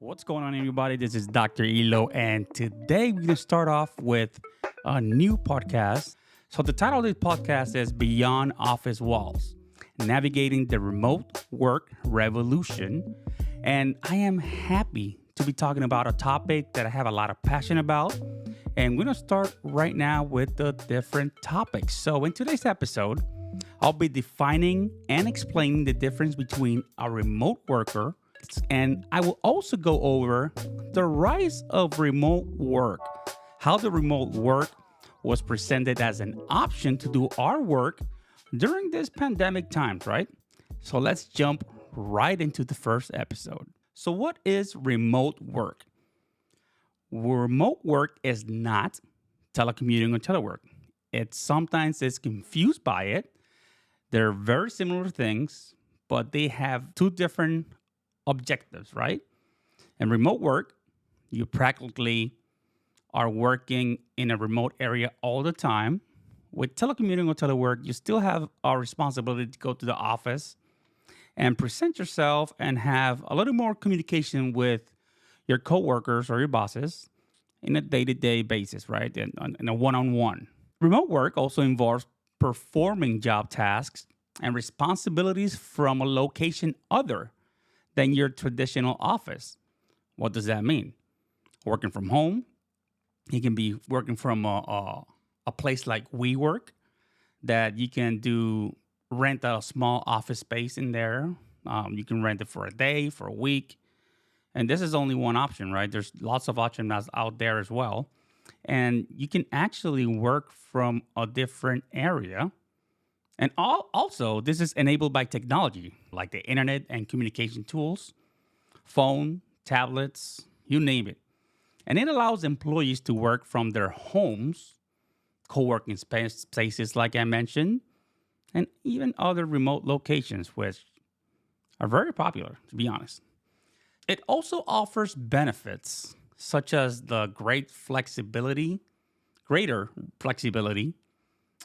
What's going on, everybody? This is Dr. hELO, and today we're going to start off with a new podcast. So, the title of this podcast is Beyond Office Walls, Navigating the Remote Work Revolution. And I am happy to be talking about a topic that I have a lot of passion about. And we're going to start right now with the different topics. So, in today's episode, I'll be defining and explaining the difference between a remote worker, and I will also go over the rise of remote work, how the remote work was presented as an option to do our work during this pandemic times, right? So let's jump right into the first episode. So what is remote work? Remote work is not telecommuting or telework. It sometimes is confused by it. They're very similar things, but they have two different objectives, right? In remote work, you practically are working in a remote area all the time. With telecommuting or telework, you still have a responsibility to go to the office and present yourself and have a little more communication with your coworkers or your bosses in a day-to-day basis, right? In a one-on-one. Remote work also involves performing job tasks and responsibilities from a location other than your traditional office. What does that mean? Working from home. You can be working from a place like WeWork that you can rent a small office space in there. You can rent it for a day, for a week. And this is only one option, right? There's lots of options out there as well. And you can actually work from a different area. And also, this is enabled by technology, like the internet and communication tools, phone, tablets, you name it. And it allows employees to work from their homes, co-working spaces, like I mentioned, and even other remote locations, which are very popular, to be honest. It also offers benefits, such as the greater flexibility,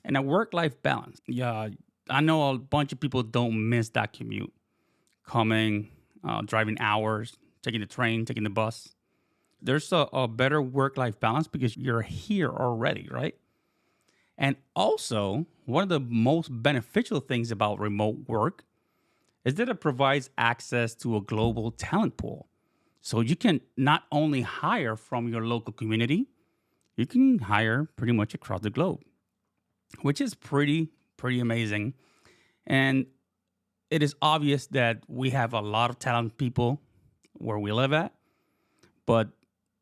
and a work-life balance. Yeah, I know a bunch of people don't miss that commute, driving hours, taking the train, taking the bus. There's a better work-life balance because you're here already, right? And also, one of the most beneficial things about remote work is that it provides access to a global talent pool. So you can not only hire from your local community, you can hire pretty much across the globe, which is pretty amazing. And it is obvious that we have a lot of talented people where we live at, but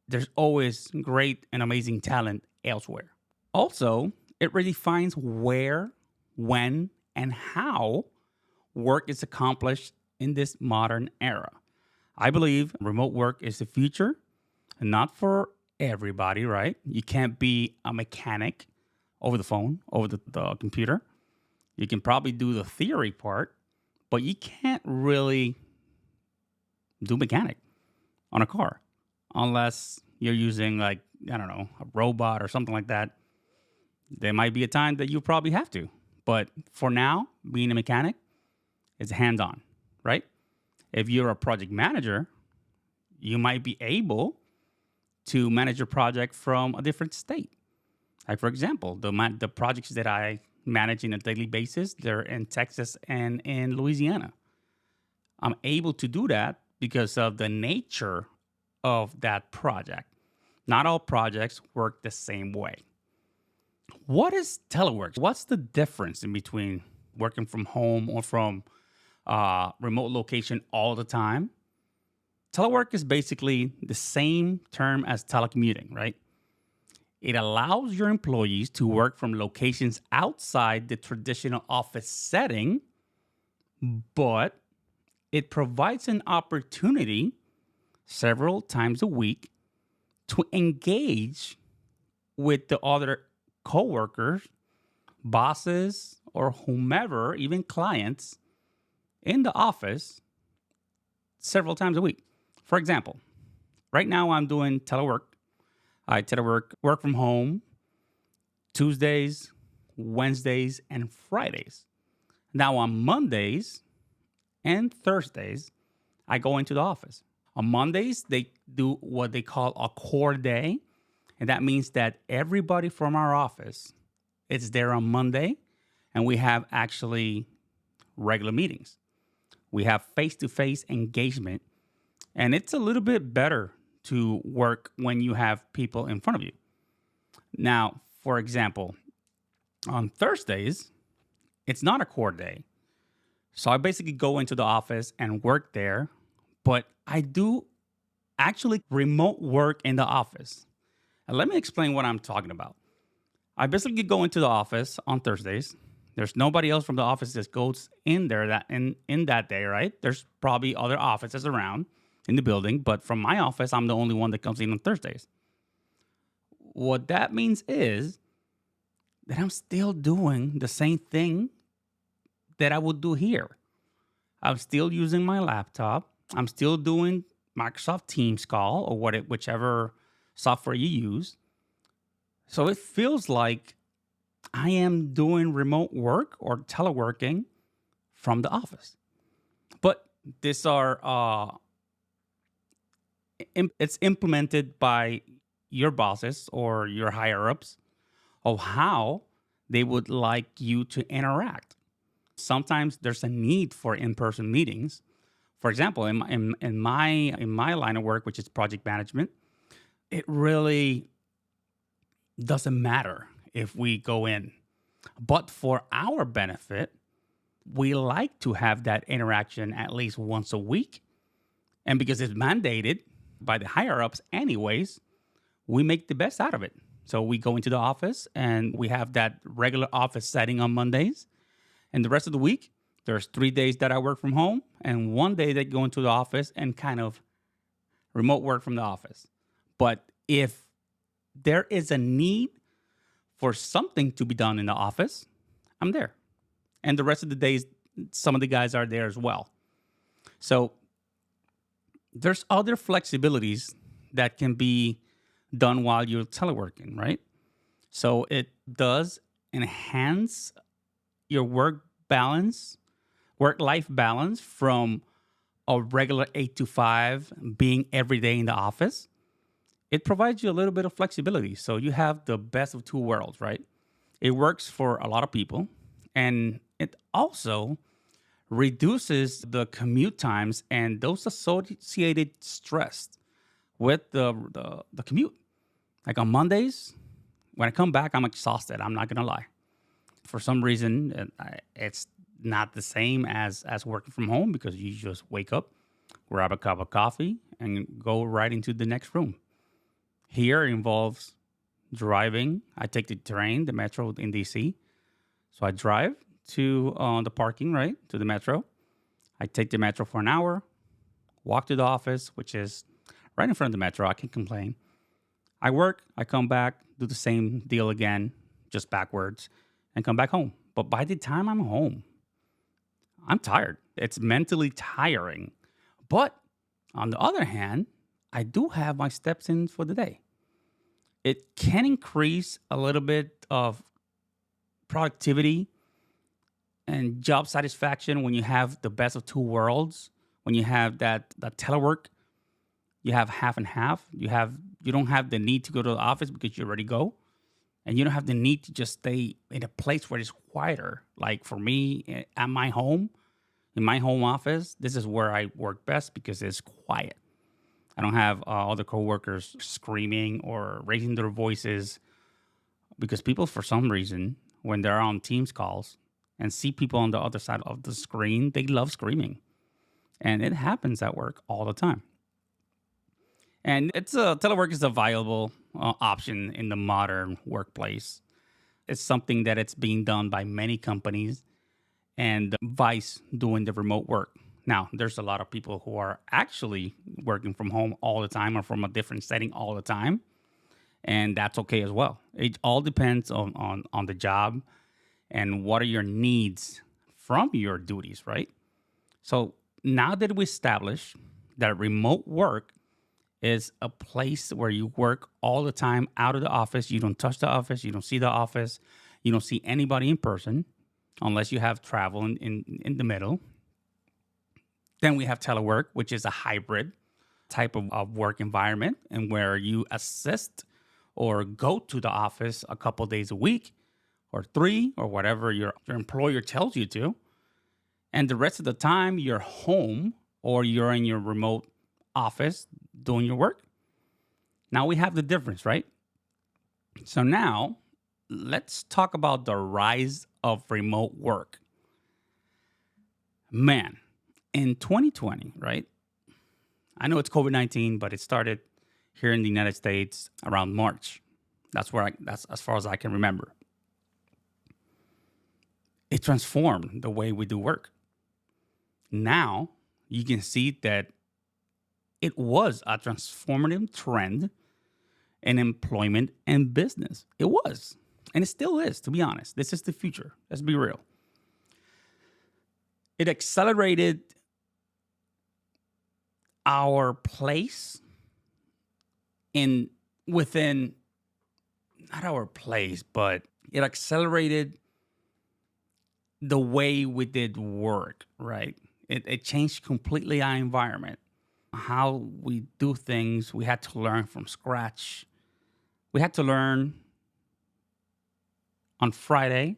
there's always great and amazing talent elsewhere. Also, it redefines where, when, and how work is accomplished in this modern era. I believe remote work is the future, and not for everybody, right? You can't be a mechanic over the phone, over the computer. You can probably do the theory part, but you can't really do mechanic on a car unless you're using a robot or something like that. There might be a time that you probably have to. But for now, being a mechanic is hands-on, right? If you're a project manager, you might be able to manage your project from a different state. Like, for example, the projects that I manage on a daily basis, they're in Texas and in Louisiana. I'm able to do that because of the nature of that project. Not all projects work the same way. What is telework? What's the difference in between working from home or from remote location all the time? Telework is basically the same term as telecommuting, right? It allows your employees to work from locations outside the traditional office setting, but it provides an opportunity several times a week to engage with the other coworkers, bosses, or whomever, even clients in the office several times a week. For example, right now I'm doing telework. I work from home Tuesdays, Wednesdays, and Fridays. Now on Mondays and Thursdays, I go into the office. On Mondays, they do what they call a core day. And that means that everybody from our office is there on Monday, and we have actually regular meetings. We have face to face engagement, and it's a little bit better to work when you have people in front of you. Now, for example, on Thursdays, it's not a core day. So I basically go into the office and work there, but I do actually remote work in the office. And let me explain what I'm talking about. I basically go into the office on Thursdays. There's nobody else from the office that goes in there in that day, right? There's probably other offices around in the building, but from my office, I'm the only one that comes in on Thursdays. What that means is that I'm still doing the same thing that I would do here. I'm still using my laptop. I'm still doing Microsoft Teams call or whichever software you use. So it feels like I am doing remote work or teleworking from the office. But these are it's implemented by your bosses or your higher ups of how they would like you to interact. Sometimes there's a need for in-person meetings. For example, in my line of work, which is project management, it really doesn't matter if we go in. But for our benefit, we like to have that interaction at least once a week. And because it's mandated by the higher ups anyways, we make the best out of it. So we go into the office and we have that regular office setting on Mondays. And the rest of the week, there's 3 days that I work from home and 1 day that go into the office and kind of remote work from the office. But if there is a need for something to be done in the office, I'm there. And the rest of the days, some of the guys are there as well. So there's other flexibilities that can be done while you're teleworking, right? So it does enhance your work-life balance from a regular 8 to 5 being every day in the office. It provides you a little bit of flexibility. So you have the best of two worlds, right? It works for a lot of people. And it also reduces the commute times and those associated stress with the commute. Like on Mondays, when I come back, I'm exhausted. I'm not going to lie. For some reason, it's not the same as working from home because you just wake up, grab a cup of coffee, and go right into the next room. Here it involves driving. I take the train, the metro in DC. So I drive to the parking, right, to the metro. I take the metro for an hour, walk to the office, which is right in front of the metro. I can't complain. I work, I come back, do the same deal again, just backwards, and come back home. But by the time I'm home, I'm tired. It's mentally tiring. But on the other hand, I do have my steps in for the day. It can increase a little bit of productivity and job satisfaction when you have the best of two worlds. When you have that telework, you have half and half. You don't have the need to go to the office because you already go. And you don't have the need to just stay in a place where it's quieter. Like for me, at my home, in my home office, this is where I work best because it's quiet. I don't have other coworkers screaming or raising their voices because people, for some reason, when they're on Teams calls and see people on the other side of the screen, they love screaming. And it happens at work all the time. And telework is a viable option in the modern workplace. It's something that it's being done by many companies and Vice doing the remote work. Now, there's a lot of people who are actually working from home all the time or from a different setting all the time. And that's okay as well. It all depends on the job and what are your needs from your duties, right? So now that we established that remote work is a place where you work all the time out of the office, you don't touch the office, you don't see the office, you don't see anybody in person unless you have travel in the middle. Then we have telework, which is a hybrid. type of work environment, and where you assist or go to the office a couple days a week or 3 or whatever your employer tells you to. And the rest of the time you're home or you're in your remote office doing your work. Now we have the difference, right? So now let's talk about the rise of remote work. Man, in 2020, right? I know it's COVID-19, but it started here in the United States around March. That's as far as I can remember. It transformed the way we do work. Now you can see that it was a transformative trend in employment and business. It was, and it still is, to be honest. This is the future. Let's be real. It accelerated our place within, not our place, but it accelerated the way we did work, right? It changed completely our environment, how we do things. We had to learn from scratch. We had to learn on Friday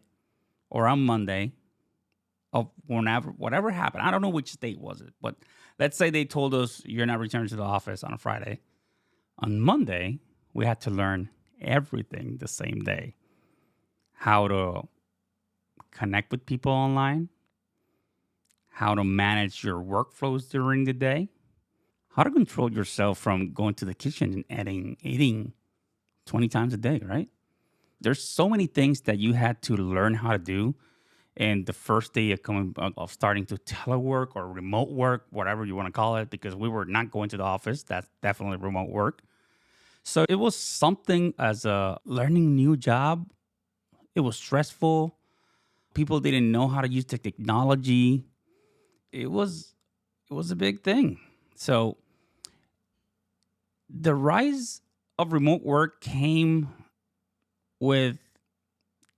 or on Monday of whatever happened. I don't know which date was it, but let's say they told us you're not returning to the office on a Friday. On Monday, we had to learn everything the same day. How to connect with people online, how to manage your workflows during the day, how to control yourself from going to the kitchen and eating 20 times a day, right? There's so many things that you had to learn how to do. And the first day of starting to telework or remote work, whatever you want to call it, because we were not going to the office. That's definitely remote work. So it was something as a learning new job. It was stressful. People didn't know how to use the technology. It was a big thing. So the rise of remote work came with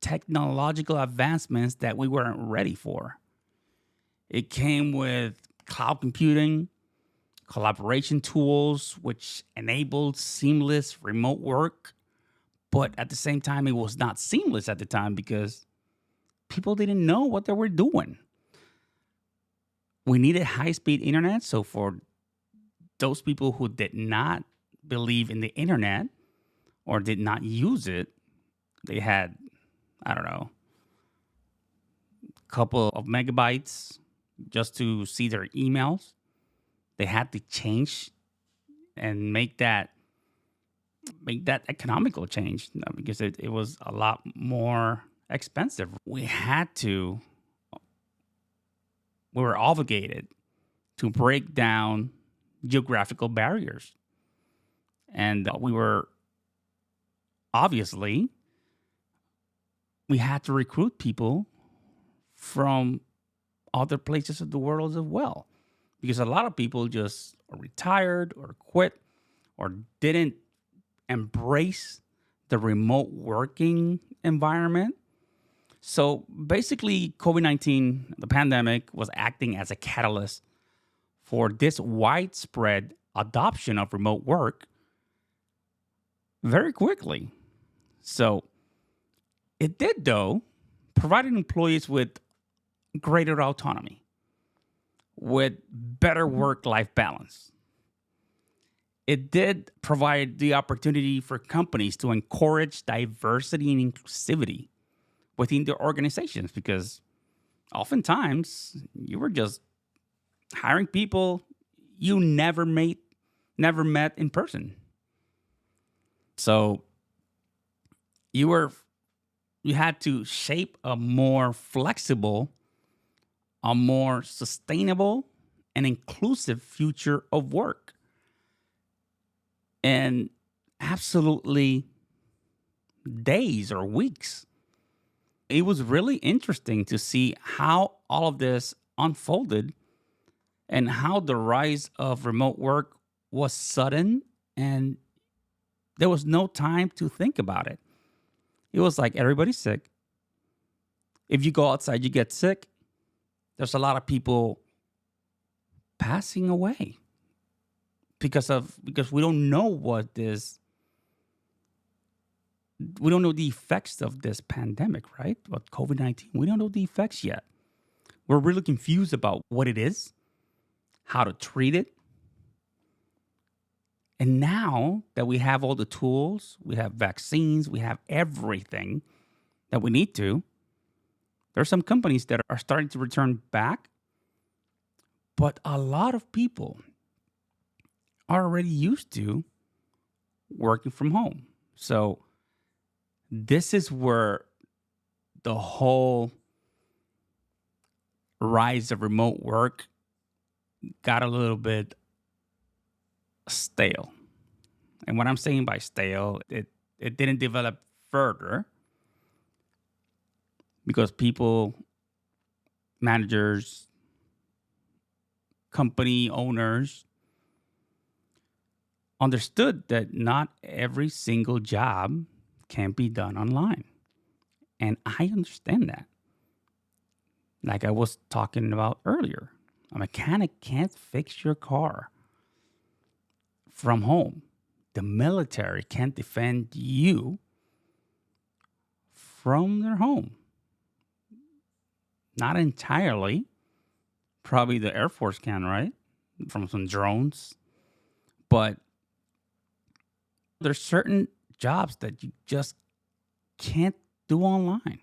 technological advancements that we weren't ready for. It came with cloud computing, collaboration tools, which enabled seamless remote work. But at the same time, it was not seamless at the time because people didn't know what they were doing. We needed high-speed internet. So for those people who did not believe in the internet or did not use it, they had, I don't know, a couple of megabytes just to see their emails. They had to change and make that economical change because it was a lot more expensive. We were obligated to break down geographical barriers. And we had to recruit people from other places of the world as well. Because a lot of people just retired or quit or didn't embrace the remote working environment. So basically, COVID-19, the pandemic, was acting as a catalyst for this widespread adoption of remote work very quickly. So it did, though, provided employees with greater autonomy, with better work-life balance. It did provide the opportunity for companies to encourage diversity and inclusivity within their organizations, because oftentimes you were just hiring people you never met in person. So you had to shape a more flexible, a more sustainable and inclusive future of work. And absolutely days or weeks. It was really interesting to see how all of this unfolded and how the rise of remote work was sudden and there was no time to think about it. It was like everybody's sick. If you go outside, you get sick. There's a lot of people passing away because we don't know we don't know the effects of this pandemic, right? About COVID-19. We don't know the effects yet. We're really confused about what it is, how to treat it. And now that we have all the tools, we have vaccines, we have everything that we need to, there are some companies that are starting to return back. But a lot of people are already used to working from home. So this is where the whole rise of remote work got a little bit stale. And what I'm saying by stale, it didn't develop further because people, managers, company owners understood that not every single job can be done online. And I understand that. Like I was talking about earlier, a mechanic can't fix your car from home. The military can't defend you from their home. Not entirely. Probably the Air Force can, right? From some drones. But there's certain jobs that you just can't do online.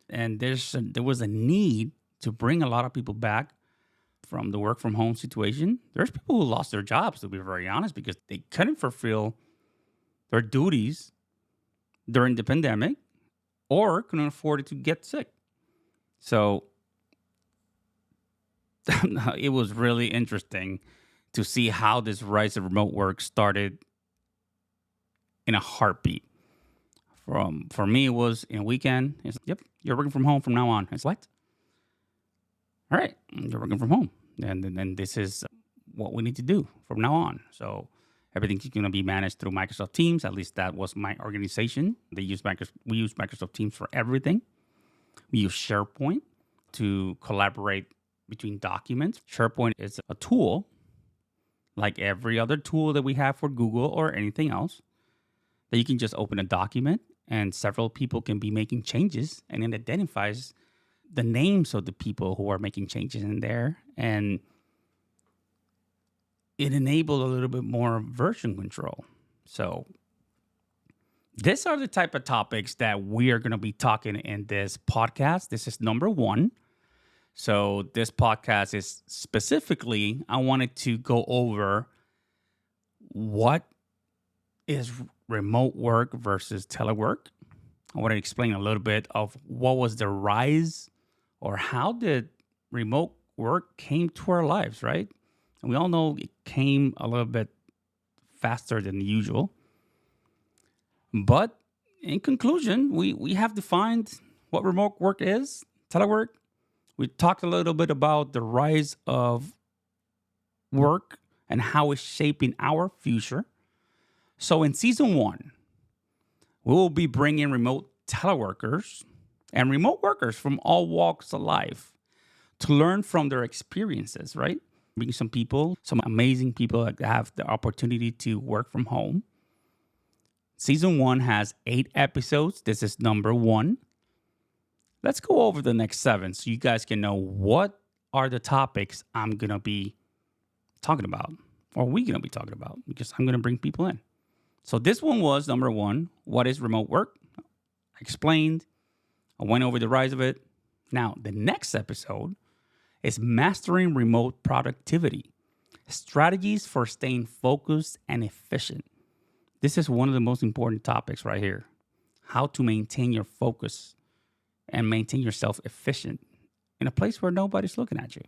And there was a need to bring a lot of people back from the work from home situation. There's people who lost their jobs, to be very honest, because they couldn't fulfill their duties during the pandemic or couldn't afford it to get sick. So it was really interesting to see how this rise of remote work started in a heartbeat. For me, it was in a weekend. It's, yep, you're working from home from now on. It's what? All right, you're working from home. And then this is what we need to do from now on. So everything's going to be managed through Microsoft Teams. At least that was my organization. We use Microsoft Teams for everything. We use SharePoint to collaborate between documents. SharePoint is a tool like every other tool that we have for Google or anything else that you can just open a document and several people can be making changes, and it identifies the names of the people who are making changes in there, and it enabled a little bit more version control. So these are the type of topics that we are going to be talking in this podcast. This is number 1. So this podcast is specifically, I wanted to go over what is remote work versus telework. I want to explain a little bit of what was the rise or how did remote work came to our lives, right? And we all know it came a little bit faster than usual. But in conclusion, we have defined what remote work is, telework. We talked a little bit about the rise of work and how it's shaping our future. So in season 1, we will be bringing remote teleworkers and remote workers from all walks of life to learn from their experiences, right? Bring some people, some amazing people that have the opportunity to work from home. Season 1 has 8 episodes. This is number 1. Let's go over the next 7 so you guys can know what are the topics I'm going to be talking about, or we're going to be talking about, because I'm going to bring people in. So this one was number 1. What is remote work? I explained. I went over the rise of it. Now, the next episode is mastering remote productivity, strategies for staying focused and efficient. This is one of the most important topics right here. How to maintain your focus and maintain yourself efficient in a place where nobody's looking at you.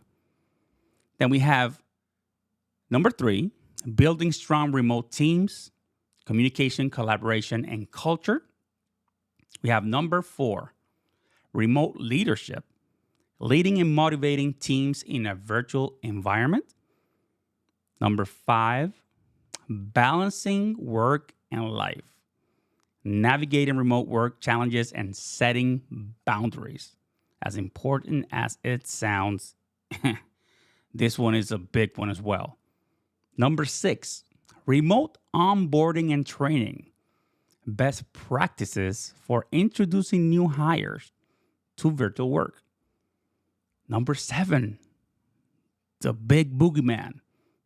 Then we have number 3, building strong remote teams, communication, collaboration, and culture. We have number 4, remote leadership, leading and motivating teams in a virtual environment. Number 5, balancing work and life, navigating remote work challenges and setting boundaries. As important as it sounds, this one is a big one as well. Number 6, remote onboarding and training. Best practices for introducing new hires to virtual work. Number 7, the big boogeyman,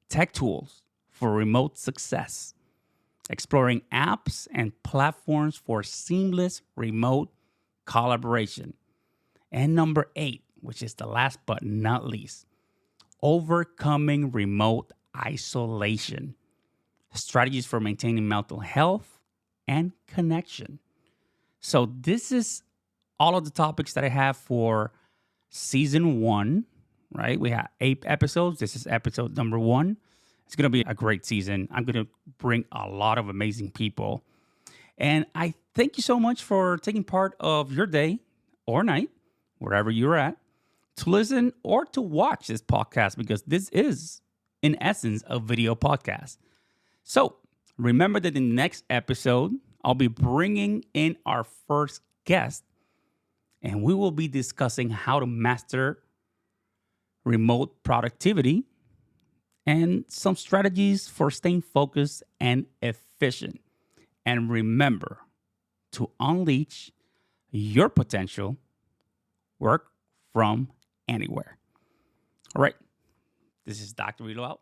tech tools for remote success. Exploring apps and platforms for seamless remote collaboration. And number 8, which is the last but not least, overcoming remote isolation. Strategies for maintaining mental health and connection. So this is all of the topics that I have for season 1, right? We have 8 episodes. This is episode number 1. It's going to be a great season. I'm going to bring a lot of amazing people. And I thank you so much for taking part of your day or night, wherever you're at, to listen or to watch this podcast, because this is, in essence, a video podcast. So remember that in the next episode, I'll be bringing in our first guest, and we will be discussing how to master remote productivity and some strategies for staying focused and efficient. And remember to unleash your potential, work from anywhere. All right. This is Dr. hELO out.